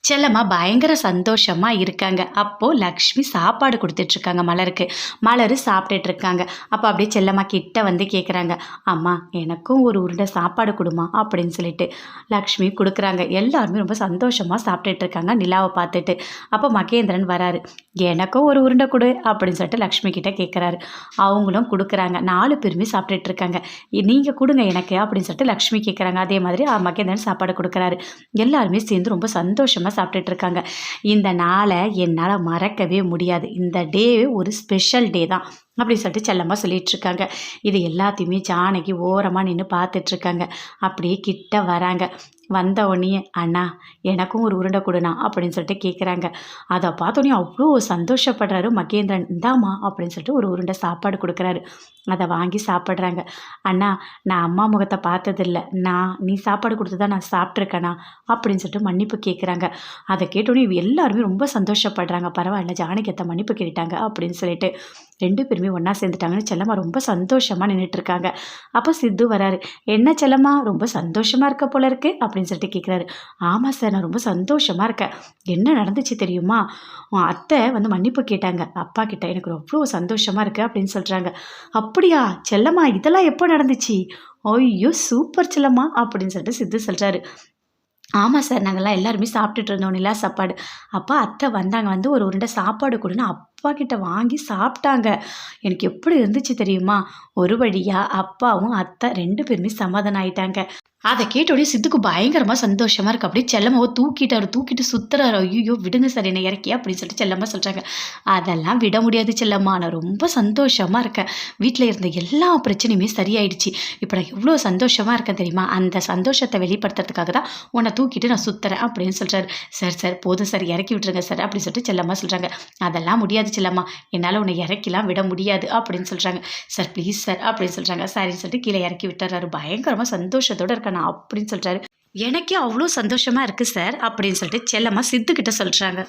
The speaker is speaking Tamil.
செல்லம்மா பயங்கர சந்தோஷமா இருக்காங்க. அப்போ லக்ஷ்மி சாப்பாடு குடுத்துட்ருக்காங்க மலருக்கு. மலரு சாப்பிட்டுட்ருக்காங்க. அப்போ அப்படியே செல்லம்மா கிட்ட வந்து கேட்குறாங்க, "அம்மா எனக்கும் ஒரு உருண்டை சாப்பாடு குடும்மா" அப்படின்னு சொல்லிட்டு. லக்ஷ்மி குடுக்குறாங்க. எல்லாருமே ரொம்ப சந்தோஷமா சாப்பிட்டுட்ருக்காங்க நிலாவ பார்த்துட்டு. அப்போ மகேந்திரன் வராரு. "எனக்கும் ஒரு உருண்டை குடு" அப்படின்னு சொல்லிட்டு லக்ஷ்மி கிட்ட கேட்குறாரு. அவங்களும் குடுக்குறாங்க. 4 பேருமே சாப்பிட்டுட்ருக்காங்க. "நீங்க குடுங்க எனக்கு" அப்படின்னு சொல்லிட்டு லக்ஷ்மி கேட்குறாங்க. அதே மாதிரி மகேந்திரன் சாப்பாடு குடுக்குறாரு. எல்லாருமே சேர்ந்து ரொம்ப சந்தோஷமா சாப்பிட்டுட்டு இருக்காங்க. இந்த நாள என்னால மறக்கவே முடியாது. இந்த டே ஒரு ஸ்பெஷல் டே தான். அப்படின்னு சொல்லிட்டு செல்லம்மா சொல்லிட்டு இருக்காங்க. இது எல்லாத்தையுமே ஜானகி ஓரமா நின்னு பார்த்துட்டு இருக்காங்க. அப்படியே கிட்ட வராங்க. வந்த உடனேயே, "அண்ணா எனக்கும் ஒரு உருண்டை குடுண்ணா" அப்படின்னு சொல்லிட்டு கேட்குறாங்க. அத பார்த்தோனே அவ்ளோ சந்தோஷப்படுறாரு மகேந்திரன். "இந்தாம்மா" அப்படின்னு சொல்லிட்டு ஒரு உருண்டை சாப்பாடு குடுக்குறாரு. அத வாங்கி சாப்பிடுறாங்க. "அண்ணா நான் அம்மா முகத்த பார்த்ததில்ல. நீ சாப்பாடு குடுத்து தான் நான் சாப்பிட்டுருக்கேண்ணா" அப்படின்னு சொல்லிட்டு மன்னிப்பு கேட்குறாங்க. அத கேட்டோனே எல்லாருமே ரொம்ப சந்தோஷப்படுறாங்க. பரவாயில்ல ஜானகி அத்தை மன்னிப்பு கேட்டுட்டாங்க அப்படின்னு சொல்லிட்டு. 2 பேருமே ஒண்ணா சேர்ந்துட்டாங்கன்னு செல்லம்மா ரொம்ப சந்தோஷமா நின்னுட்டுருக்காங்க. அப்போ சித்து வராரு. "என்ன செல்லம்மா ரொம்ப சந்தோஷமா இருக்க போல இருக்கு" அப்படின்னு சொல்லிட்டு கேட்குறாரு. "ஆமா சார் நான் ரொம்ப சந்தோஷமா இருக்கேன். என்ன நடந்துச்சு தெரியுமா? உன் அத்தை வந்து மன்னிப்பு கேட்டாங்க அப்பா கிட்ட. எனக்கு அவ்ளோ சந்தோஷமா இருக்கு" அப்படின்னு சொல்றாங்க. "அப்படியா? செல்லம்மா இதெல்லாம் எப்போ நடந்துச்சு?" "ஐயோ! சூப்பர் செல்லம்மா" அப்படின்னு சொல்லிட்டு சித்து சொல்றாரு. "ஆமா சார். நாங்கலாம் எல்லாருமே சாப்பிட்டுட்டு இருந்தோம் நிலா சாப்பாடு. அப்ப அத்தை வந்தாங்க. வந்து ஒரு உருண்டை சாப்பாடு குடுன்னு அப்பா கிட்ட வாங்கி சாப்பிட்டாங்க. எனக்கு எப்படி இருந்துச்சு தெரியுமா? ஒரு வழியா அப்பாவும், அத்தை 2 பேருமே சமாதானம் ஆயிட்டாங்க." அத கேட்டோனே சித்துக்கு பயங்கரமா சந்தோஷமா இருக்கு. அப்படியே செல்லம்மாவ தூக்கிட்டாரு. தூக்கிட்டு சுத்துறாரு. "ஐய்யய்யோ! விடுங்க சார் என்ன இறக்கி" அப்படின்னு சொல்லிட்டு செல்லம்மா சொல்றாங்க. "அதெல்லாம் விட முடியாது செல்லம்மா. நான் ரொம்ப சந்தோஷமா இருக்கேன். வீட்ல இருந்த எல்லா பிரச்சனையுமே சரியாயிடுச்சு. இப்ப நான் எவ்ளோ சந்தோஷமா இருக்கேன் தெரியுமா? அந்த சந்தோஷத்த வெளிப்படுத்துறதுக்காக தான் உன்ன தூக்கிட்டு நான் சுத்துறேன்" அப்படின்னு சொல்றாரு. "சார் சார் போதும் சார் இறக்கி விட்டுருங்க சார்" அப்படின்னு சொல்லிட்டு செல்லம்மா சொல்றாங்க. "அதெல்லாம் முடியாது செல்லம்மா. என்னால உன்ன இறக்கிலாம் விட முடியாது" அப்படின்னு சொல்றாங்க. "சார் ப்ளீஸ் சார்" அப்படின்னு சொல்றாங்க. சரின்னு சொல்லிட்டு கீழ இறக்கி விட்டுர்றாரு. பயங்கரமா சந்தோஷத்தோட இருக்கேன் நான் அப்படின்னு சொல்றாரு. "எனக்கே அவ்ளோ சந்தோஷமா இருக்கு சார்" அப்படின்னு சொல்லிட்டு செல்லம்மா சித்து கிட்ட சொல்றாங்க.